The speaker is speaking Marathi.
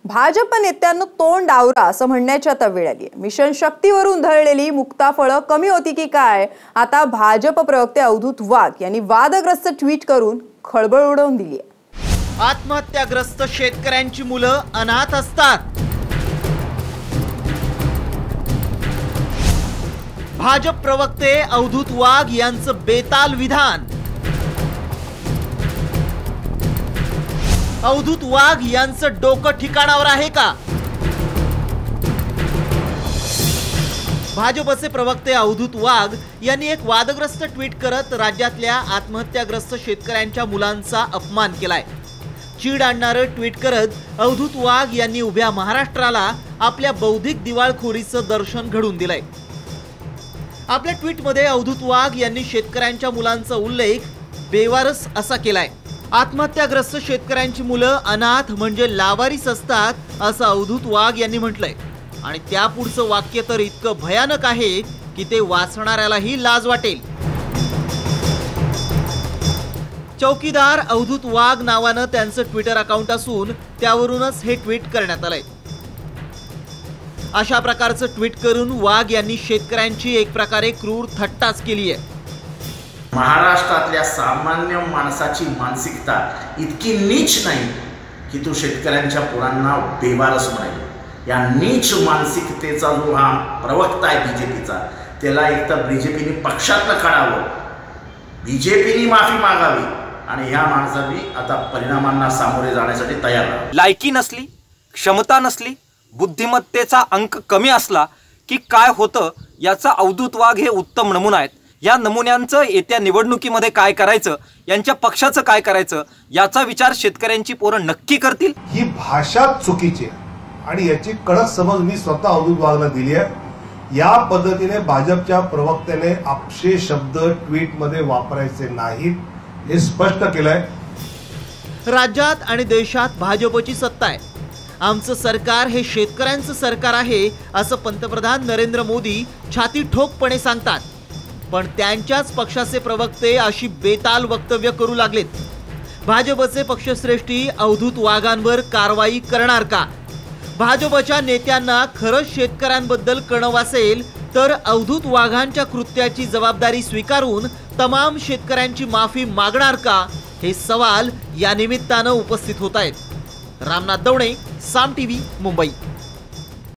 भाजप नेत्यांना तोंड डावरा असं म्हणण्याची आता वेळ आली आहे। मिशन शक्तीवरून धरलेली मुक्ताफळं कमी होती की काय? आता भाजप प्रवक्ते अवधूत वाघ यांनी वादग्रस्त ट्विट करून खळबळ उडवून दिली आहे। आत्महत्याग्रस्त शेतकऱ्यांची मुलं अनाथ असतात। भाजप प्रवक्ते अवधूत वाघ यांचं बेताल विधान। अवधूत वाघ यांचं डोकं ठिकाणावर आहे का? भाजपचे प्रवक्ते अवधूत वाघ यांनी एक वादग्रस्त ट्विट करत राज्यातल्या आत्महत्याग्रस्त शेतकऱ्यांच्या मुलांचा अपमान केलाय। चीड आणणारं ट्विट करत अवधूत वाघ यांनी उभ्या महाराष्ट्राला आपल्या बौद्धिक दिवाळखोरीचं दर्शन घडवून दिलंय। आपल्या ट्विटमध्ये अवधूत वाघ यांनी शेतकऱ्यांच्या मुलांचा उल्लेख बेवारस असा केलाय। आत्महत्याग्रस्त शेतकऱ्यांची मुलं अनाथ म्हणजे लावारिस असतात असं अवधूत वाघ यांनी म्हटलंय आणि त्यापुढचं वाक्य तर इतकं भयानक आहे की ते वाचणाऱ्यालाही लाज वाटेल। चौकीदार अवधूत वाघ नावानं त्यांचं ट्विटर अकाउंट असून त्यावरूनच हे ट्विट करण्यात आलंय। अशा प्रकारचं ट्विट करून वाघ यांनी शेतकऱ्यांची एक प्रकारे क्रूर थट्टाच केली आहे। महाराष्ट्रातल्या सामान्य माणसाची मानसिकता इतकी नीच नाही की तो शेतकऱ्यांच्या पोरांना बेवारस म्हणाल। या नीच मानसिकतेचा जो हा प्रवक्ता आहे बीजेपीचा, त्याला एक तर बीजेपीने पक्षातलं काढावं, बीजेपीने माफी मागावी आणि या माणसाने आता परिणामांना सामोरे जाण्यासाठी तयार राहावं। लायकी नसली, क्षमता नसली, बुद्धिमत्तेचा अंक कमी असला की काय होतं याचा अवधूत वाघ हे उत्तम नमुना आहेत। या नमुन्यांचं येत्या निवडणुकीमध्ये काय करायचं, यांच्या पक्षाचं काय करायचं याचा विचार शेतकऱ्यांची पोरं नक्की करतील। ही भाषा चुकीची आहे आणि याची कडक समज मी स्वतः अवधूत वाघला दिली आहे। या पद्धतीने भाजपच्या प्रवक्त्याने आपशे शब्द ट्विटमध्ये वापरायचे नाहीत हे स्पष्ट केलंय। राज्यात आणि देशात भाजपची सत्ता आहे। आमचं सरकार हे शेतकऱ्यांचं सरकार आहे असं पंतप्रधान नरेंद्र मोदी छाती ठोकपणे सांगतात, पण त्यांच्याच पक्षाचे प्रवक्ते अशी बेताल वक्तव्य करू लागलेत। भाजपचे पक्षश्रेष्ठी अवधूत वाघांवर कारवाई करणार का? भाजपच्या नेत्यांना खरंच शेतकऱ्यांबद्दल कणव असेल तर अवधूत वाघांच्या कृत्याची जबाबदारी स्वीकारून तमाम शेतकऱ्यांची माफी मागणार का? हे सवाल या निमित्तानं उपस्थित होत आहेत। रामनाथ दवणे, साम टीव्ही, मुंबई।